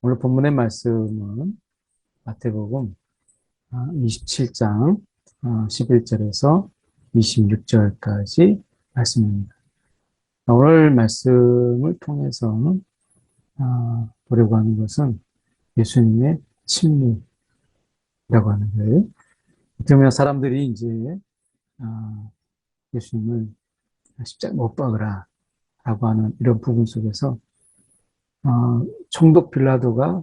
오늘 본문의 말씀은 마태복음 27장 11절에서 26절까지 말씀입니다. 오늘 말씀을 통해서 보려고 하는 것은 예수님의 침묵이라고 하는 거예요. 그러면 사람들이 이제 예수님을 십자가에 못 박으라 라고 하는 이런 부분 속에서 총독 빌라도가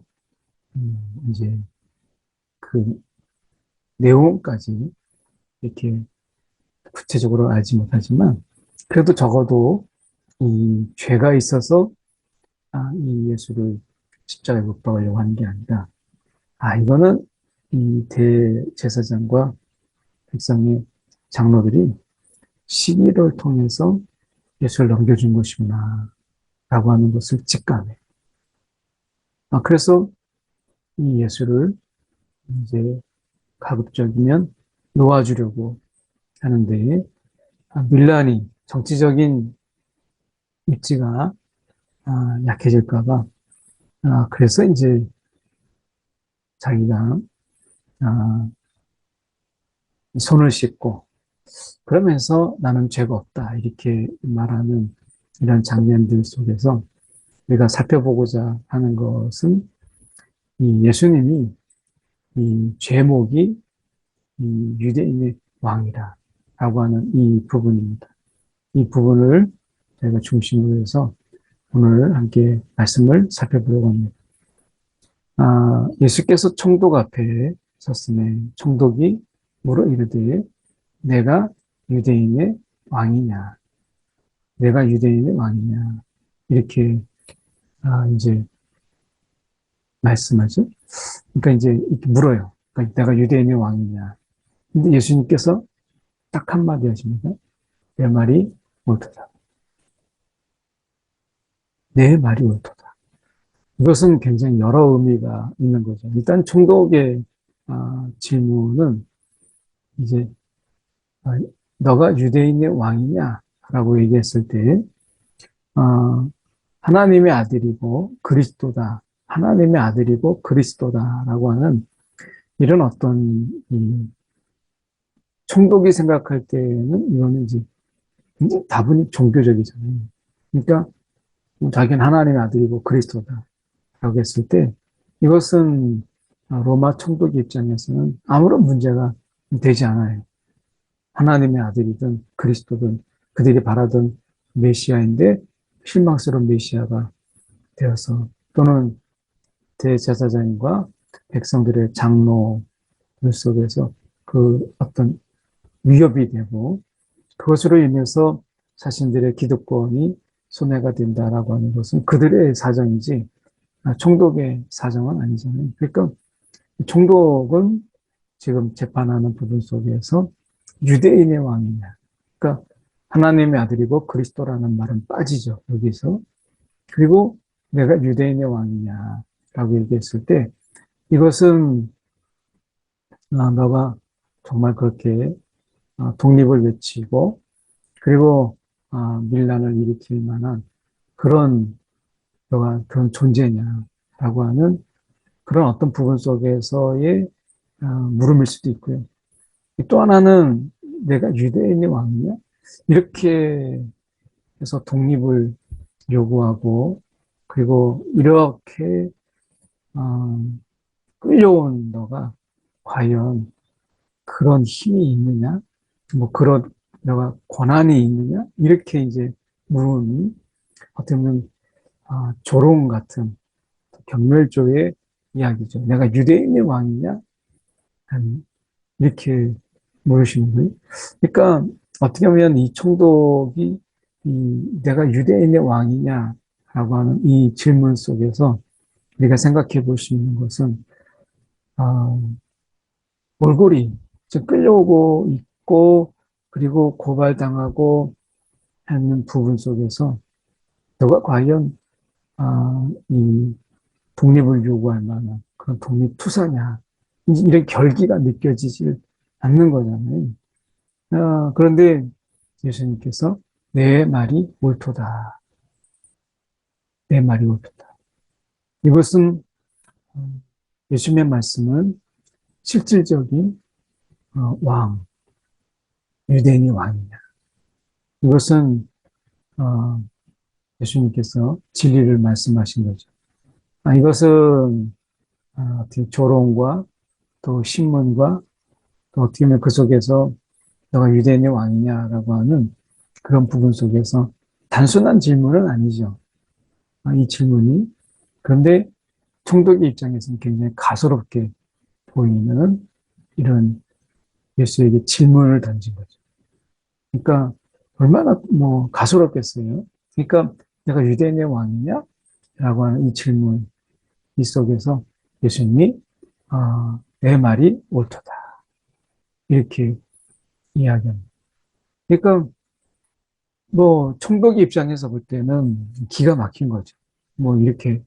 이제 그 내용까지 이렇게 구체적으로 알지 못하지만 그래도 적어도 이 죄가 있어서 이 예수를 십자가에 못 박으려고 하는 게 아니라 이거는 이 대제사장과 백성의 장로들이 시기를 통해서 예수를 넘겨준 것이구나 라고 하는 것을 직감해. 그래서 이 예수를 이제 가급적이면 놓아주려고 하는데 밀란이 정치적인 입지가 약해질까봐 그래서 이제 자기가 손을 씻고 그러면서 나는 죄가 없다 이렇게 말하는 이런 장면들 속에서 우리가 살펴보고자 하는 것은 이 예수님이 이 죄목이 이 유대인의 왕이라고 하는 이 부분입니다. 이 부분을 저희가 중심으로 해서 오늘 함께 말씀을 살펴보려고 합니다. 예수께서 총독 앞에 섰으매 총독이 물어 이르되 내가 유대인의 왕이냐? 내가 유대인의 왕이냐? 이렇게 이제 말씀하죠. 그러니까 이제 이렇게 물어요. 그러니까 내가 유대인의 왕이냐? 근데 예수님께서 딱 한마디 하십니다. 내 말이 옳도다. 내 말이 옳도다. 이것은 굉장히 여러 의미가 있는 거죠. 일단 총독의 질문은 이제 너가 유대인의 왕이냐라고 얘기했을 때 하나님의 아들이고 그리스도다. 하나님의 아들이고 그리스도다라고 하는 이런 어떤 총독이 생각할 때는 이거는 이제 굉장히 다분히 종교적이잖아요. 그러니까 자기는 하나님의 아들이고 그리스도다라고 했을 때 이것은 로마 총독 입장에서는 아무런 문제가 되지 않아요. 하나님의 아들이든 그리스도든 그들이 바라던 메시아인데 실망스러운 메시아가 되어서 또는 대제사장과 백성들의 장로들 속에서 그 어떤 위협이 되고 그것으로 인해서 자신들의 기득권이 손해가 된다라고 하는 것은 그들의 사정이지 총독의 사정은 아니잖아요. 그러니까 총독은 지금 재판하는 부분 속에서 유대인의 왕이냐. 그러니까 하나님의 아들이고 그리스도라는 말은 빠지죠. 여기서. 그리고 내가 유대인의 왕이냐라고 얘기했을 때 이것은 너가 정말 그렇게 독립을 외치고 그리고 밀란을 일으킬 만한 그런 너가 그런 존재냐라고 하는 그런 어떤 부분 속에서의 물음일 수도 있고요. 또 하나는 내가 유대인의 왕이냐? 이렇게 해서 독립을 요구하고 그리고 이렇게 끌려온 너가 과연 그런 힘이 있느냐? 뭐 그런 너가 권한이 있느냐? 이렇게 이제 물음이 어떻게 보면 조롱 같은 경멸조의 이야기죠. 내가 유대인의 왕이냐? 이렇게 물으시는 거예요. 그러니까 어떻게 보면 이 총독이 내가 유대인의 왕이냐라고 하는 이 질문 속에서 우리가 생각해 볼 수 있는 것은 몰골이 즉 끌려오고 있고 그리고 고발당하고 하는 부분 속에서 너가 과연 이 독립을 요구할 만한 그런 독립투사냐 이런 결기가 느껴지질 않는 거잖아요. 그런데 예수님께서 내 말이 옳도다. 내 말이 옳도다. 이것은 예수님의 말씀은 실질적인 왕, 유대인이 왕이냐. 이것은 예수님께서 진리를 말씀하신 거죠. 이것은 어떻게 조롱과 또 신문과 또 어떻게 보면 그 속에서 너가 유대인의 왕이냐라고 하는 그런 부분 속에서 단순한 질문은 아니죠. 이 질문이. 그런데 총독의 입장에서는 굉장히 가소롭게 보이는 이런 예수에게 질문을 던진 거죠. 그러니까 얼마나 뭐 가소롭겠어요. 그러니까 내가 유대인의 왕이냐? 라고 하는 이 질문 이 속에서 예수님이 내 말이 옳도다. 이렇게 이야기합니다. 그러니까 뭐 총독의 입장에서 볼 때는 기가 막힌 거죠. 뭐 이렇게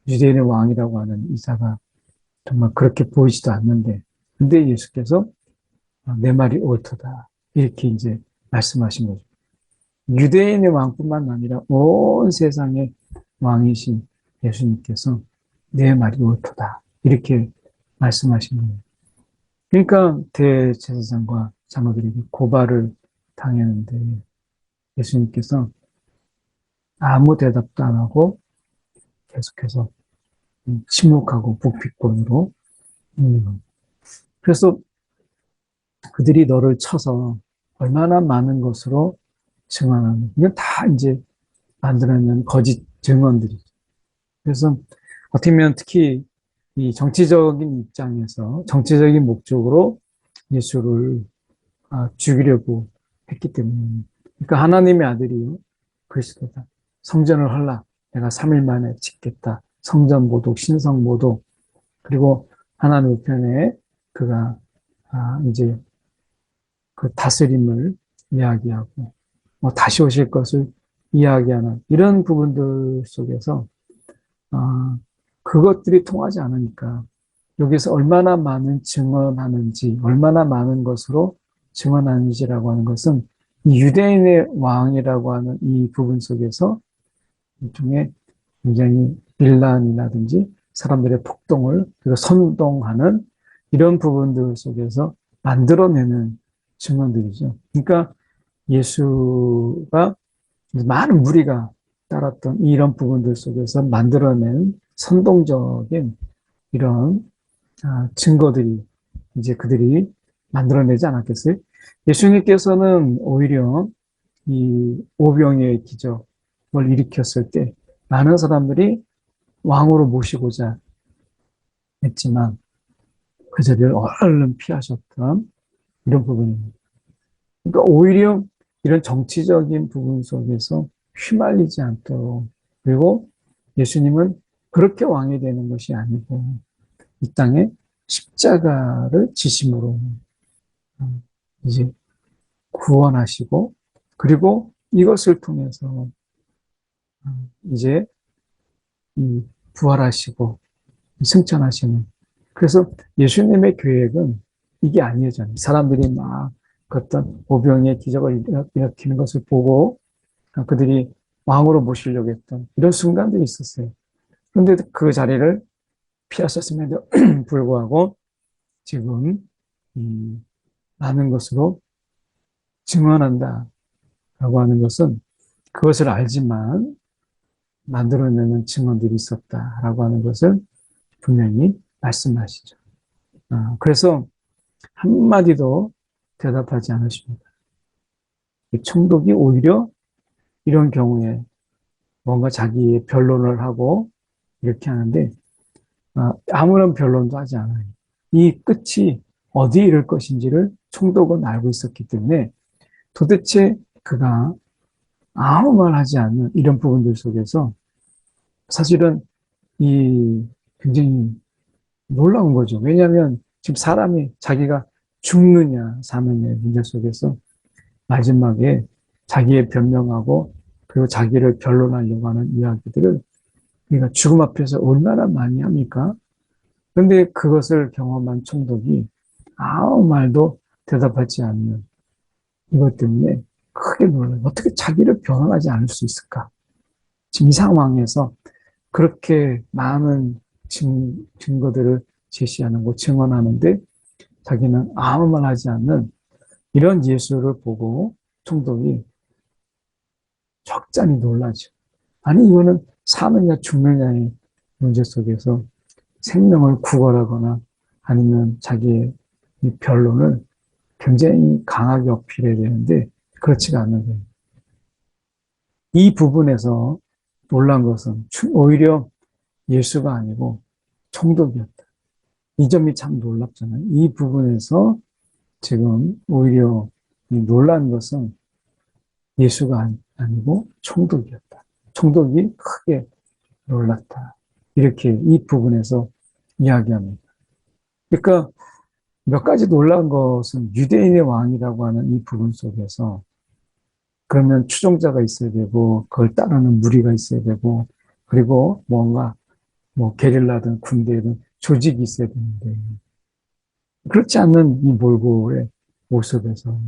유대인의 왕이라고 하는 이사가 정말 그렇게 보이지도 않는데 근데 예수께서 내 말이 옳도다. 이렇게 이제 말씀하신 거죠. 유대인의 왕뿐만 아니라 온 세상의 왕이신 예수님께서 내 말이 옳도다. 이렇게 말씀하신 거예요. 그러니까 대제사장과 장로들에게 고발을 당했는데 예수님께서 아무 대답도 안 하고 계속해서 침묵하고 북피권으로 그래서 그들이 너를 쳐서 얼마나 많은 것으로 증언하는 이건 다 이제 만들어낸 거짓 증언들이죠. 그래서 어떻게 보면 특히 이 정치적인 입장에서 정치적인 목적으로 예수를 죽이려고 했기 때문에 그러니까 하나님의 아들이요 그리스도다. 성전을 헐라. 내가 3일 만에 짓겠다. 성전 모독, 신성 모독 그리고 하나님 우편에 그가 이제 그 다스림을 이야기하고 다시 오실 것을 이야기하는 이런 부분들 속에서 그것들이 통하지 않으니까 여기서 얼마나 많은 증언하는지 얼마나 많은 것으로 증언하는지라고 하는 것은 이 유대인의 왕이라고 하는 이 부분 속에서 일종의 굉장히 빌란이라든지 사람들의 폭동을 그리고 선동하는 이런 부분들 속에서 만들어내는 증언들이죠. 그러니까 예수가 많은 무리가 따랐던 이런 부분들 속에서 만들어낸 선동적인 이런 증거들이 이제 그들이 만들어내지 않았겠어요? 예수님께서는 오히려 이 오병이의 기적을 일으켰을 때 많은 사람들이 왕으로 모시고자 했지만 그 자리를 얼른 피하셨던 이런 부분입니다. 그러니까 오히려 이런 정치적인 부분 속에서 휘말리지 않도록 그리고 예수님은 그렇게 왕이 되는 것이 아니고 이 땅에 십자가를 지심으로 이제 구원하시고 그리고 이것을 통해서 이제 부활하시고 승천하시는 그래서 예수님의 계획은 이게 아니었잖아요. 사람들이 막 어떤 오병이의 기적을 일으키는 것을 보고 그들이 왕으로 모시려고 했던 이런 순간들이 있었어요. 그런데 그 자리를 피하셨음에도 불구하고 지금 많은 것으로 증언한다라고 하는 것은 그것을 알지만 만들어내는 증언들이 있었다라고 하는 것을 분명히 말씀하시죠. 그래서 한마디도 대답하지 않으십니다. 총독이 오히려 이런 경우에 뭔가 자기의 변론을 하고 이렇게 하는데 아무런 변론도 하지 않아요. 이 끝이 어디에 이를 것인지를 총독은 알고 있었기 때문에 도대체 그가 아무 말 하지 않는 이런 부분들 속에서 사실은 이 굉장히 놀라운 거죠. 왜냐하면 지금 사람이 자기가 죽느냐 사느냐의 문제 속에서 마지막에 자기의 변명하고 그리고 자기를 변론하려고 하는 이야기들을 우리가 죽음 앞에서 얼마나 많이 합니까? 그런데 그것을 경험한 총독이 아무 말도 대답하지 않는 이것 때문에 크게 놀라요. 어떻게 자기를 변론하지 않을 수 있을까? 지금 이 상황에서 그렇게 많은 증거들을 제시하는 거, 증언하는데 자기는 아무 말 하지 않는 이런 예수를 보고 총독이 적잖이 놀라죠. 아니, 이거는 사느냐 죽느냐의 문제 속에서 생명을 구걸하거나 아니면 자기의 이 변론을 굉장히 강하게 어필해야 되는데 그렇지가 않는 거예요. 이 부분에서 놀란 것은 오히려 예수가 아니고 총독이었다. 이 점이 참 놀랍잖아요. 이 부분에서 지금 오히려 놀란 것은 예수가 아니고 총독이었다. 총독이 크게 놀랐다. 이렇게 이 부분에서 이야기합니다. 그러니까 몇 가지 놀란 것은 유대인의 왕이라고 하는 이 부분 속에서 그러면 추종자가 있어야 되고 그걸 따르는 무리가 있어야 되고 그리고 뭔가 뭐 게릴라든 군대든 조직이 있어야 되는데 그렇지 않는 이 몰골의 모습에서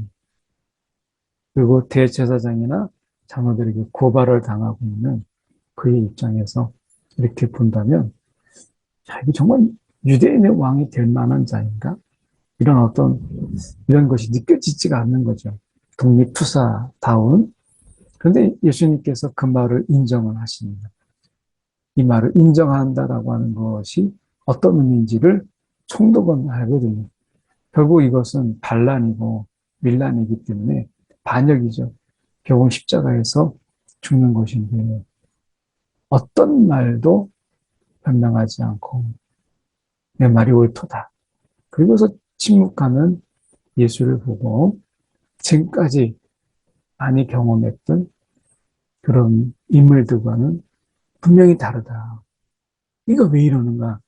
그리고 대제사장이나 장로들에게 고발을 당하고 있는 그의 입장에서 이렇게 본다면 야, 이게 정말 유대인의 왕이 될 만한 자인가? 이런 것이 느껴지지가 않는 거죠. 독립투사다운. 그런데 예수님께서 그 말을 인정을 하십니다. 이 말을 인정한다라고 하는 것이 어떤 의미인지를 총독은 알거든요. 결국 이것은 반란이고 밀란이기 때문에 반역이죠. 결국 십자가에서 죽는 것인데 어떤 말도 변명하지 않고 내 말이 옳도다. 그리고서 침묵하는 예수를 보고 지금까지 많이 경험했던 그런 인물들과는 분명히 다르다. 이거 왜 이러는가?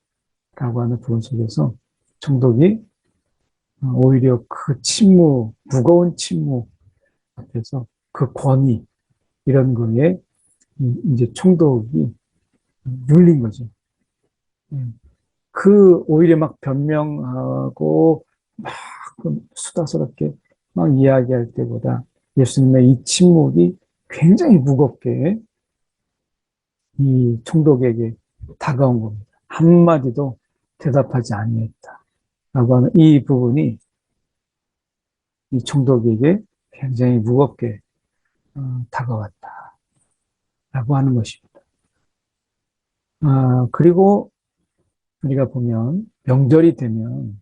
라고 하는 부분 속에서 총독이 오히려 그 침묵, 무거운 침묵 앞에서 그 권위, 이런 거에 이제 총독이 눌린 거죠. 그 오히려 막 변명하고 막 수다스럽게 막 이야기할 때보다 예수님의 이 침묵이 굉장히 무겁게 이 총독에게 다가온 겁니다. 한마디도 대답하지 아니했다. 라고 하는 이 부분이 이 총독에게 굉장히 무겁게 다가왔다. 라고 하는 것입니다. 그리고 우리가 보면 명절이 되면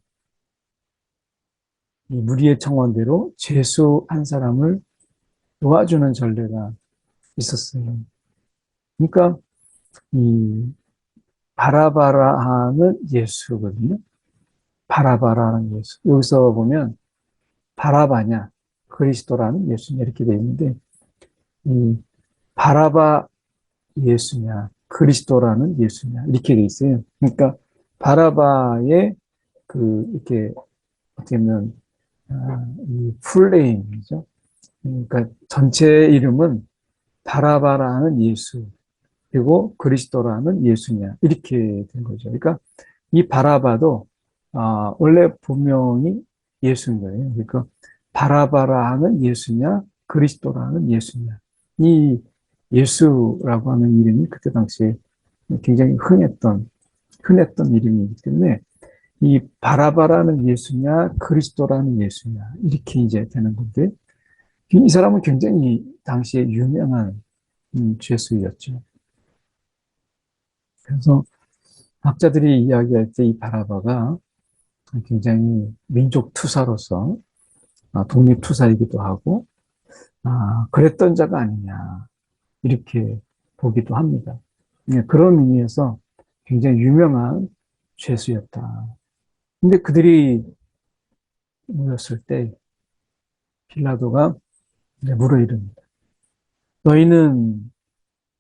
이 무리의 청원대로 죄수 한 사람을 도와주는 전례가 있었어요. 그러니까 이 바라바라 하는 예수거든요. 바라바라 하는 예수. 여기서 보면 바라바냐 그리스도라는 예수냐 이렇게 되어 있는데 이 바라바 예수냐 그리스도라는 예수냐 이렇게 되어 있어요. 그러니까 바라바의 이렇게 어떻게 보면 이 풀네임이죠. 그러니까 전체 이름은 바라바라는 예수 그리고 그리스도라는 예수냐 이렇게 된 거죠. 그러니까 이 바라바도 원래 본명이 예수인 거예요. 그러니까 바라바라는 예수냐 그리스도라는 예수냐 이 예수라고 하는 이름이 그때 당시에 굉장히 흔했던 이름이기 때문에 이 바라바라는 예수냐 그리스도라는 예수냐 이렇게 이제 되는 건데 이 사람은 굉장히 당시에 유명한 죄수였죠. 그래서 학자들이 이야기할 때 이 바라바가 굉장히 민족 투사로서 독립 투사이기도 하고 그랬던 자가 아니냐 이렇게 보기도 합니다. 그런 의미에서 굉장히 유명한 죄수였다. 근데 그들이 모였을 때 빌라도가 물어 이릅니다. 너희는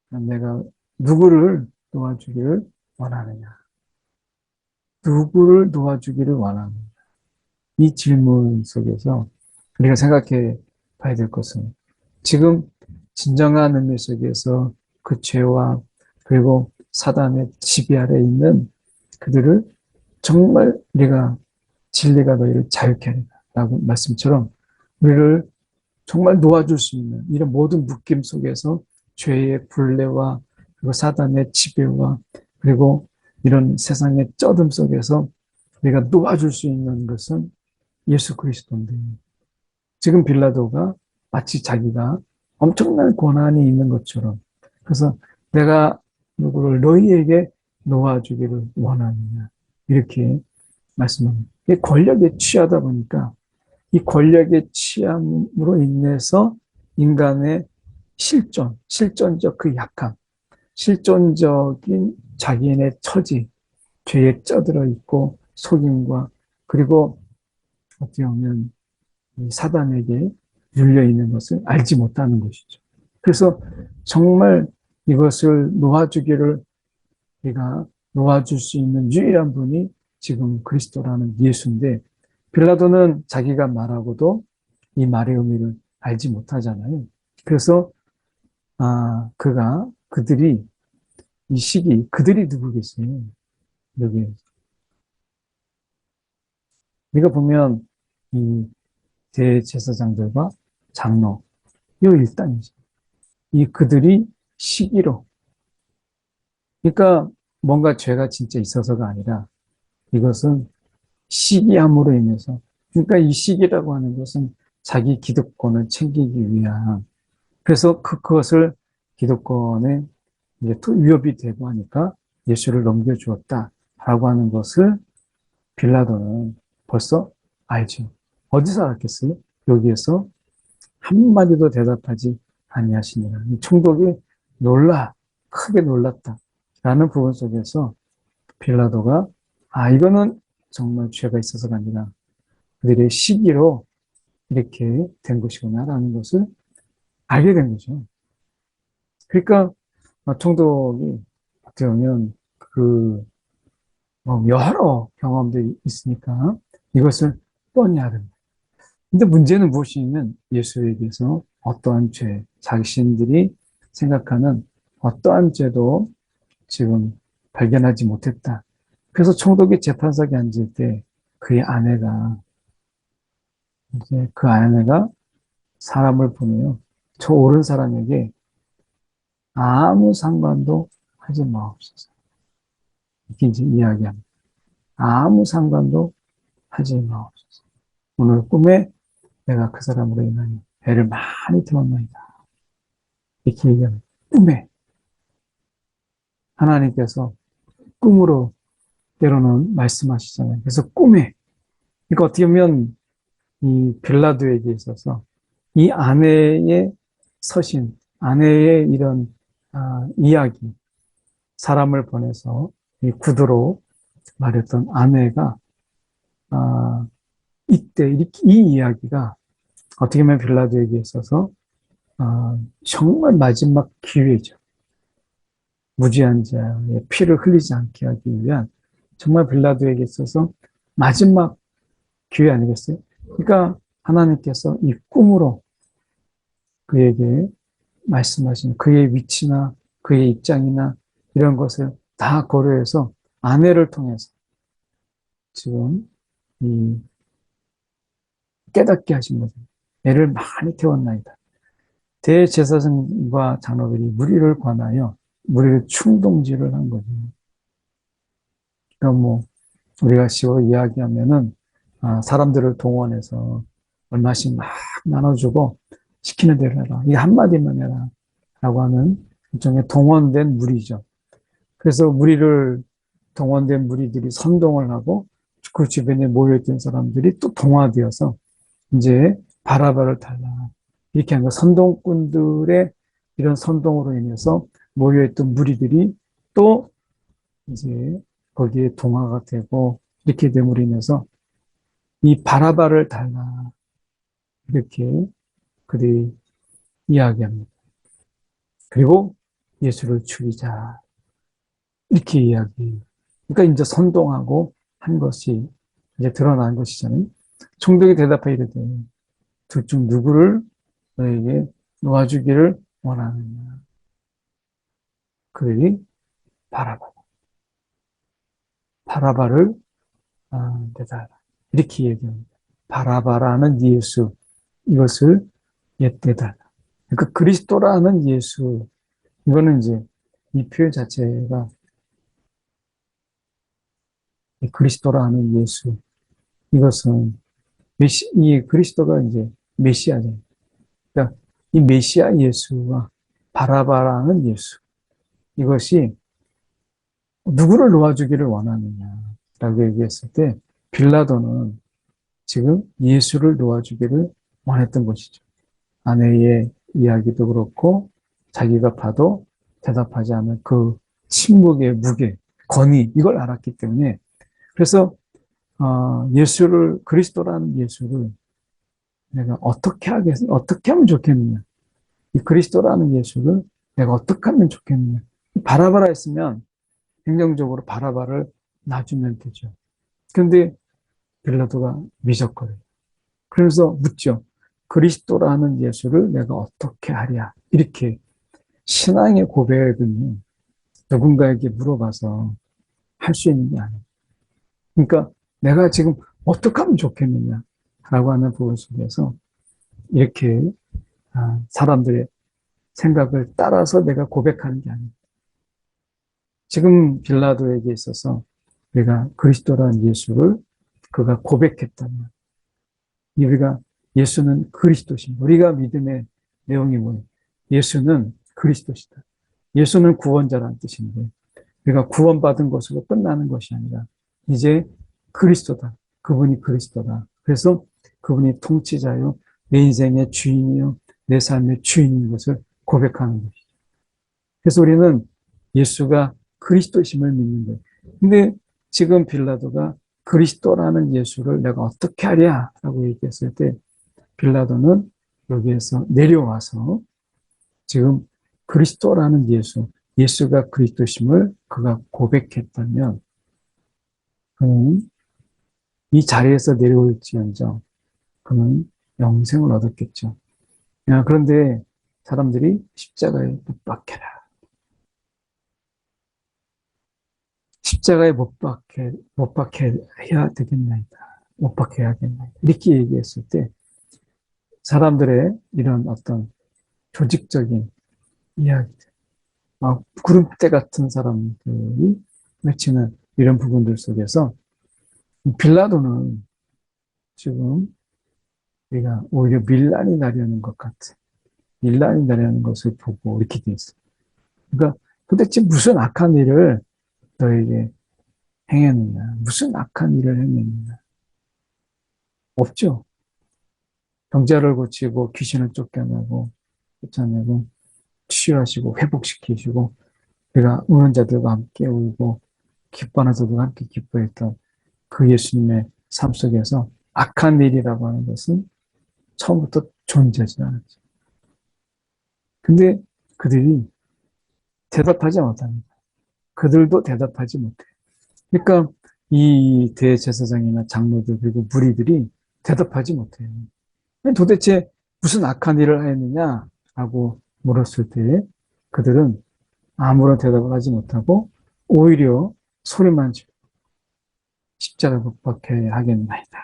내가 누구를 도와주기를 원하느냐? 누구를 도와주기를 원하느냐? 이 질문 속에서 우리가 생각해 봐야 될 것은 지금 진정한 의미 속에서 그 죄와 그리고 사단의 지배 아래 있는 그들을 정말 우리가 진리가 너희를 자유케 하리라 라고 말씀처럼 우리를 정말 놓아줄 수 있는 이런 모든 묶임 속에서 죄의 불례와 그리고 사단의 지배와 그리고 이런 세상의 쩌둠 속에서 내가 놓아줄 수 있는 것은 예수 그리스도인데, 지금 빌라도가 마치 자기가 엄청난 권한이 있는 것처럼, 그래서 내가 누구를 너희에게 놓아주기를 원하느냐 이렇게 말씀합니다. 이게 권력에 취하다 보니까 이 권력의 취함으로 인해서 인간의 실존적 그 약함, 실존적인 자기의 처지, 죄에 쩌들어 있고 속임과, 그리고 어떻게 보면 사단에게 눌려 있는 것을 알지 못하는 것이죠. 그래서 정말 이것을 놓아주기를, 우리가 놓아줄 수 있는 유일한 분이 지금 그리스도라는 예수인데, 빌라도는 자기가 말하고도 이 말의 의미를 알지 못하잖아요. 그래서 그들이 이 시기, 그들이 누구겠어요? 여기 우리가 보면 이 대제사장들과 장로, 이 일당이죠. 이 그들이 시기로, 그러니까 뭔가 죄가 진짜 있어서가 아니라 이것은 시기함으로 인해서, 그러니까 이 시기라고 하는 것은 자기 기득권을 챙기기 위한, 그래서 그것을 기득권에 이제 위협이 되고 하니까 예수를 넘겨주었다라고 하는 것을 빌라도는 벌써 알죠. 어디서 알았겠어요? 여기에서 한마디도 대답하지 아니하시니라. 총독이 크게 놀랐다라는 부분 속에서 빌라도가 이거는 정말 죄가 있어서가 아니라 그들의 시기로 이렇게 된 것이구나라는 것을 알게 된 거죠. 그러니까 총독이 어떻게 보면 여러 경험들이 있으니까 이것을 뻔히 알은. 근데 문제는 무엇이냐면 예수에게서 어떠한 죄, 자신들이 생각하는 어떠한 죄도 지금 발견하지 못했다. 그래서 총독이 재판석에 앉을 때 그의 아내가, 이제 그 아내가 사람을 보내요. 저 옳은 사람에게 아무 상관도 하지 마옵소서. 이렇게 이제 이야기합니다. 아무 상관도 하지 마옵소서. 오늘 꿈에 내가 그 사람으로 인하여 배를 많이 태웠나이다. 이렇게 얘기합니다. 꿈에. 하나님께서 꿈으로 때로는 말씀하시잖아요. 그래서 꿈에. 그러니까 어떻게 보면 이 빌라도에게 있어서 이 아내의 서신, 아내의 이런 이야기, 사람을 보내서 이 구두로 말했던 아내가 이때 이렇게 이 이야기가 어떻게 보면 빌라도에게 있어서 정말 마지막 기회죠. 무지한 자의 피를 흘리지 않게 하기 위한 정말 빌라도에게 있어서 마지막 기회 아니겠어요? 그러니까 하나님께서 이 꿈으로 그에게 말씀하신 그의 위치나 그의 입장이나 이런 것을 다 고려해서 아내를 통해서 지금 이 깨닫게 하신 거죠. 애를 많이 태웠나이다. 대제사장과 장로들이 무리를 관하여 무리를 충동질을 한 거죠. 그러니까 뭐 우리가 식으로 이야기하면은 사람들을 동원해서 얼마씩 막 나눠주고 시키는 대로 해라. 이 한마디만 해라. 라고 하는 일종의 동원된 무리죠. 그래서 동원된 무리들이 선동을 하고 그 주변에 모여있던 사람들이 또 동화되어서 이제 바라바를 달라. 이렇게 하는 선동꾼들의 이런 선동으로 인해서 모여있던 무리들이 또 이제 거기에 동화가 되고 이렇게 됨으로 인해서 이 바라바를 달라. 이렇게 그들이 이야기합니다. 그리고 예수를 죽이자. 이렇게 이야기해요. 그러니까 이제 선동하고 한 것이 이제 드러난 것이잖아요. 총독이 대답하여 이르되 둘 중 누구를 너에게 놓아주기를 원하느냐. 그들이 바라바를 내달라. 이렇게 얘기합니다. 바라바라는 예수, 이것을 내달라. 그러니까 그리스도라는 예수, 이거는 이제 이 표현 자체가 이 그리스도라 하는 예수, 이것은 이 그리스도가 이제 메시아죠. 그러니까 이 메시아 예수와 바라바라는 예수, 이것이 누구를 놓아주기를 원하느냐라고 얘기했을 때 빌라도는 지금 예수를 놓아주기를 원했던 것이죠. 아내의 이야기도 그렇고 자기가 봐도 대답하지 않은 그 침묵의 무게, 권위, 이걸 알았기 때문에 그래서 예수를, 그리스도라는 예수를 내가 어떻게 하면 좋겠느냐. 이 그리스도라는 예수를 내가 어떻게 하면 좋겠느냐. 바라바라 했으면 행정적으로 바라바를 놔주면 되죠. 그런데 빌라도가 미적거려요. 그래서 묻죠. 그리스도라는 예수를 내가 어떻게 하랴. 이렇게 신앙의 고백은 누군가에게 물어봐서 할 수 있는 게 아니에요. 그러니까 내가 지금 어떻게 하면 좋겠느냐라고 하는 부분 속에서 이렇게 사람들의 생각을 따라서 내가 고백하는 게 아니에요. 지금 빌라도에게 있어서 우리가 그리스도라는 예수를 그가 고백했다면 우리가 예수는 그리스도십니다. 우리가 믿음의 내용이 뭐예요? 예수는 그리스도시다. 예수는 구원자라는 뜻인데 우리가 구원받은 것으로 끝나는 것이 아니라 이제 그리스도다. 그분이 그리스도다. 그래서 그분이 통치자요, 내 인생의 주인이요, 내 삶의 주인인 것을 고백하는 것이죠. 그래서 우리는 예수가 그리스도심을 믿는 거예요. 근데 지금 빌라도가 그리스도라는 예수를 내가 어떻게 하랴라고 얘기했을 때 빌라도는 여기에서 내려와서 지금 그리스도라는 예수가 그리스도심을 그가 고백했다면 그는 이 자리에서 내려올지언정 그는 영생을 얻었겠죠. 그런데 사람들이 십자가에 못 박혀라. 십자가에 못 박혀야 되겠나이다. 못 박혀야겠나이다. 이렇게 얘기했을 때 사람들의 이런 어떤 조직적인 이야기들, 구름대 같은 사람들이 외치는 이런 부분들 속에서 빌라도는 지금 우리가 오히려 밀란이 나려는 것 같은, 밀란이 나려는 것을 보고 이렇게 돼 있어요. 그러니까 도대체 무슨 악한 일을 너에게 행했느냐, 무슨 악한 일을 행했느냐. 없죠. 병자를 고치고 귀신을 쫓아내고 치유하시고 회복시키시고 우리가 우는 자들과 함께 울고 기뻐하는 자들과 함께 기뻐했던 그 예수님의 삶 속에서 악한 일이라고 하는 것은 처음부터 존재하지 않았죠. 근데 그들이 대답하지 못합니다. 그들도 대답하지 못해요. 그러니까 이 대제사장이나 장로들 그리고 무리들이 대답하지 못해요. 도대체 무슨 악한 일을 하였느냐라고 물었을 때 그들은 아무런 대답을 하지 못하고 오히려 소리만 지르고 십자가 못 박혀야 하겠나이다.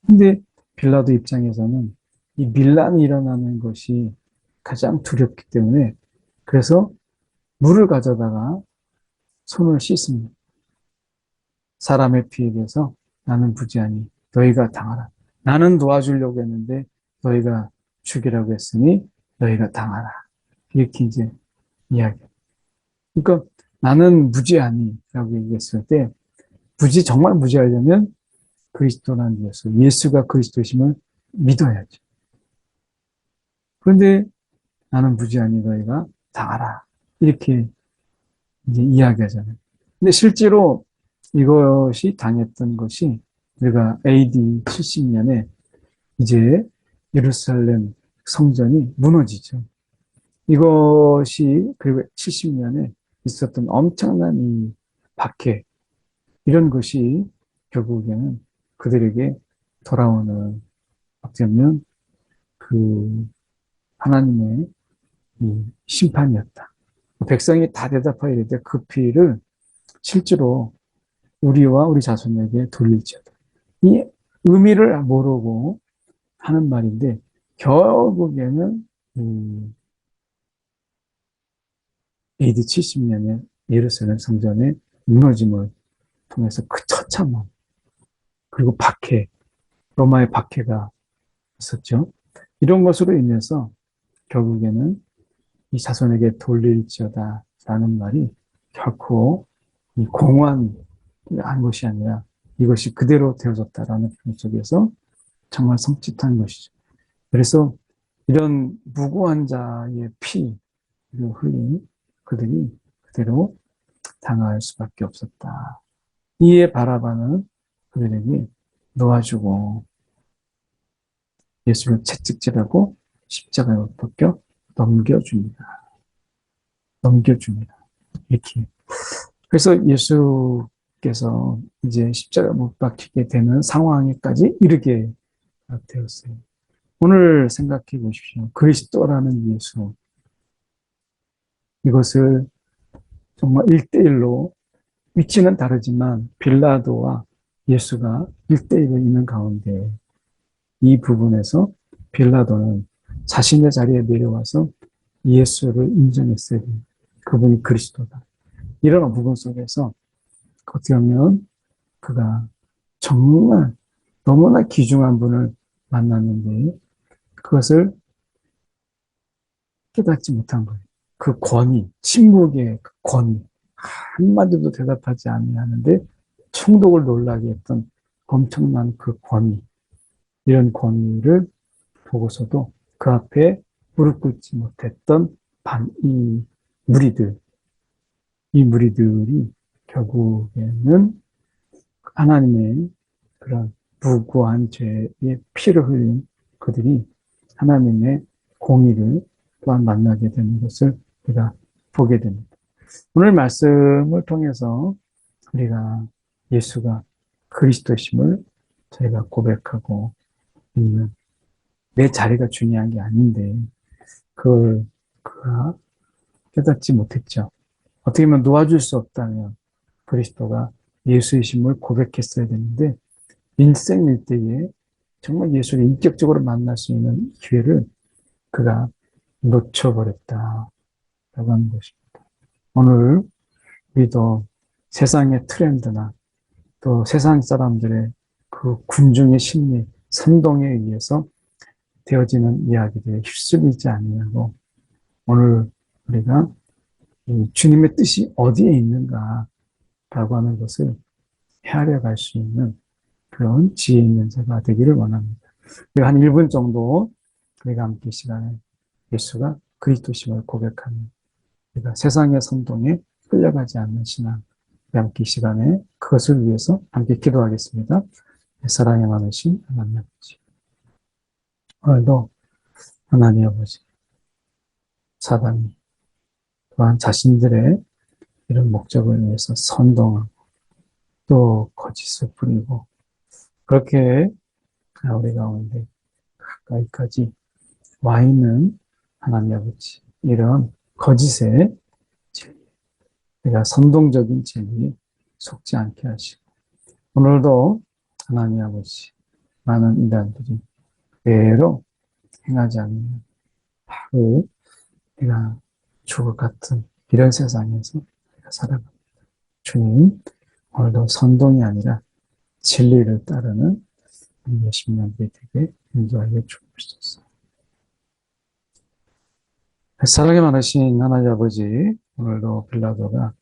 근데 빌라도 입장에서는 이 밀란이 일어나는 것이 가장 두렵기 때문에 그래서 물을 가져다가 손을 씻습니다. 사람의 피에 대해서 나는 부지하니 너희가 당하라. 나는 도와주려고 했는데 너희가 죽이라고 했으니 너희가 당하라. 이렇게 이제 이야기합니다. 그러니까 나는 무지하니 라고 얘기했을 때 정말 무지하려면 그리스도라는 예수가 그리스도심을 믿어야죠. 그런데 나는 무지하니 너희가 당하라. 이렇게 이제 이야기하잖아요. 근데 실제로 이것이 당했던 것이 우리가 AD 70년에 이제 예루살렘 성전이 무너지죠. 이것이 그리고 70년에 있었던 엄청난 이 박해 이런 것이 결국에는 그들에게 돌아오는 어떻게 보면 그 하나님의 이 심판이었다. 백성이 다 대답하여 이르되 그 피를 실제로 우리와 우리 자손에게 돌릴지어다. 이 의미를 모르고 하는 말인데 결국에는 AD 70년에 예루살렘 성전의 무너짐을 통해서 그 처참함, 그리고 박해, 로마의 박해가 있었죠. 이런 것으로 인해서 결국에는 이 자손에게 돌릴지어다 라는 말이 결코 이 공허한 것이 아니라 이것이 그대로 되어졌다라는 표현 속에서 정말 섬찟한 것이죠. 그래서 이런 무고한 자의 피를 흘린 그들이 그대로 당할 수밖에 없었다. 이에 바라바는 그들에게 놓아주고 예수를 채찍질하고 십자가에 못 박혀 넘겨줍니다. 넘겨줍니다. 이렇게. 그래서 예수께서 이제 십자가에 못 박히게 되는 상황에까지 이르게 되었어요. 오늘 생각해 보십시오. 그리스도라는 예수. 이것을 정말 1대1로 위치는 다르지만 빌라도와 예수가 1대1로 있는 가운데 이 부분에서 빌라도는 자신의 자리에 내려와서 예수를 인정했어야 됩니다. 그분이 그리스도다. 이런 부분 속에서 어떻게 보면 그가 정말 너무나 귀중한 분을 만났는데 그것을 깨닫지 못한 거예요. 그 권위, 침묵의 그 권위, 한마디도 대답하지 아니하는데 총독을 놀라게 했던 엄청난 그 권위, 이런 권위를 보고서도 그 앞에 무릎 꿇지 못했던 이 무리들, 이 무리들이 결국에는 하나님의 그런 무고한 죄의 피를 흘린 그들이 하나님의 공의를 또한 만나게 되는 것을 우리가 보게 됩니다. 오늘 말씀을 통해서 우리가 예수가 그리스도심을 저희가 고백하고 있는 내 자리가 중요한 게 아닌데 그걸 그가 깨닫지 못했죠. 어떻게 보면 놓아줄 수 없다면 그리스도가 예수이심을 고백했어야 되는데 일생일대에 정말 예수를 인격적으로 만날 수 있는 기회를 그가 놓쳐버렸다라고 하는 것입니다. 오늘 우리도 세상의 트렌드나 또 세상 사람들의 그 군중의 심리, 선동에 의해서 되어지는 이야기들에 휩쓸리지 아니하고 오늘 우리가 이 주님의 뜻이 어디에 있는가라고 하는 것을 헤아려 갈 수 있는 그런 지혜 있는 자가 되기를 원합니다. 한 1분 정도 우리가 함께 시간에 예수가 그리스도심을 고백하며 우리가 세상의 선동에 끌려가지 않는 신앙, 함께 시간에 그것을 위해서 함께 기도하겠습니다. 사랑의 많으신 하나님 아버지, 오늘도 하나님 아버지, 사단이 또한 자신들의 이런 목적을 위해서 선동하고 또 거짓을 부리고 그렇게 우리 가운데 가까이까지 와 있는 하나님 아버지, 이런 거짓의 진리, 우리가 선동적인 진리에 속지 않게 하시고 오늘도 하나님 아버지, 많은 인간들이 그대로 행하지 않으면 바로 우리가 죽을 같은 이런 세상에서 우리가 살아갑니다. 주님, 오늘도 선동이 아니라 진리를 따르는 우리의 심령들이 되게 인도하여 주옵소서. 사랑이 많으신 하나님 아버지, 오늘도 빌라도가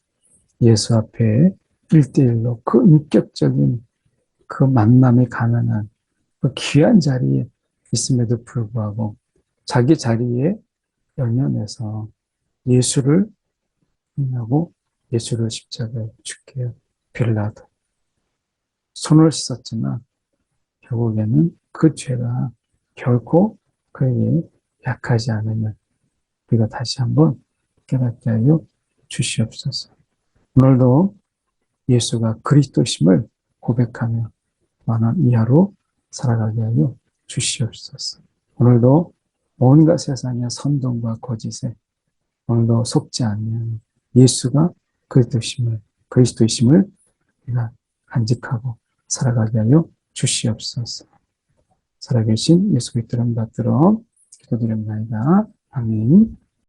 예수 앞에 1대1로 그 인격적인 그 만남이 가능한 그 귀한 자리에 있음에도 불구하고 자기 자리에 연연해서 예수를 인하고 예수를 십자가에 죽게 한 빌라도. 손을 씻었지만 결국에는 그 죄가 결코 그에게 약하지 않으면 우리가 다시 한번 깨닫게 하여 주시옵소서. 오늘도 예수가 그리스도심을 고백하며 만한 이하로 살아가게 하여 주시옵소서. 오늘도 온갖 세상의 선동과 거짓에 오늘도 속지 않는 예수가 그리스도이심을 우리가 간직하고 살아가게 하여 주시옵소서. 살아계신 예수 그리스도를 받들어 기도드립니다. 아멘.